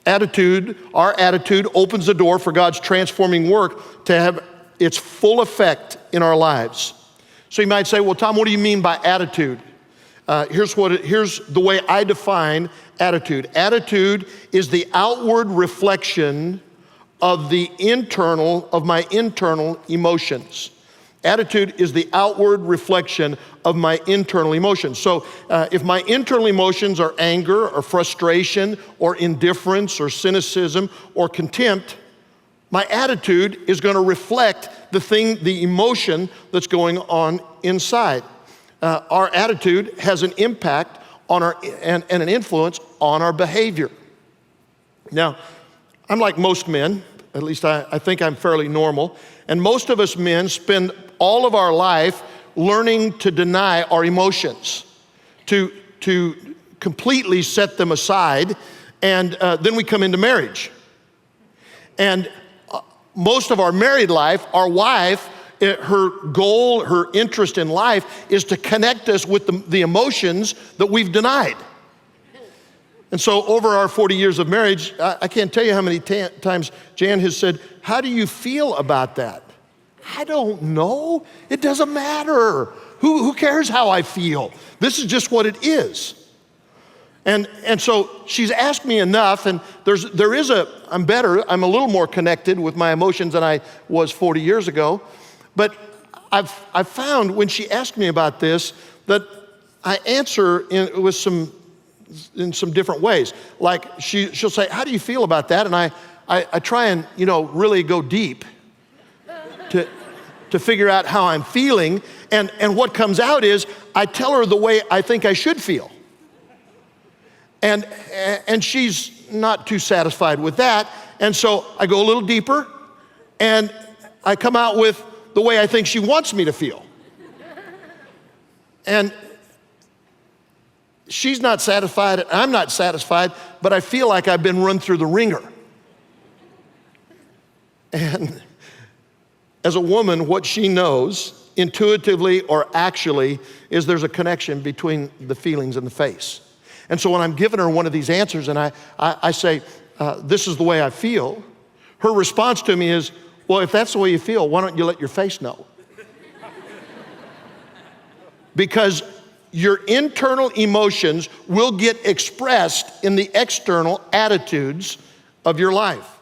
Attitude, our attitude opens the door for God's transforming work to have its full effect in our lives. So you might say, well, Tom, what do you mean by attitude? Here's the way I define attitude. Attitude is the outward reflection of my internal emotions. Attitude is the outward reflection of my internal emotions. So if my internal emotions are anger or frustration or indifference or cynicism or contempt, my attitude is going to reflect the emotion that's going on inside. Our attitude has an impact on and an influence on our behavior. Now, I'm like most men, at least I think I'm fairly normal, and most of us men spend all of our life learning to deny our emotions, to completely set them aside, and then we come into marriage. And most of our married life, our wife, her goal, her interest in life is to connect us with the emotions that we've denied. And so over our 40 years of marriage, I can't tell you how many times Jan has said, how do you feel about that? I don't know. It doesn't matter. Who cares how I feel? This is just what it is. And so she's asked me enough, and I'm better. I'm a little more connected with my emotions than I was 40 years ago. But I've found when she asked me about this that I answer in some different ways. Like she'll say, how do you feel about that? And I try and really go deep to figure out how I'm feeling. And what comes out is I tell her the way I think I should feel. And she's not too satisfied with that. And so I go a little deeper and I come out with the way I think she wants me to feel. And she's not satisfied, and I'm not satisfied, but I feel like I've been run through the ringer. And as a woman, what she knows, intuitively or actually, is there's a connection between the feelings and the face. And so when I'm giving her one of these answers and I say, this is the way I feel, her response to me is, well, if that's the way you feel, why don't you let your face know? Because your internal emotions will get expressed in the external attitudes of your life.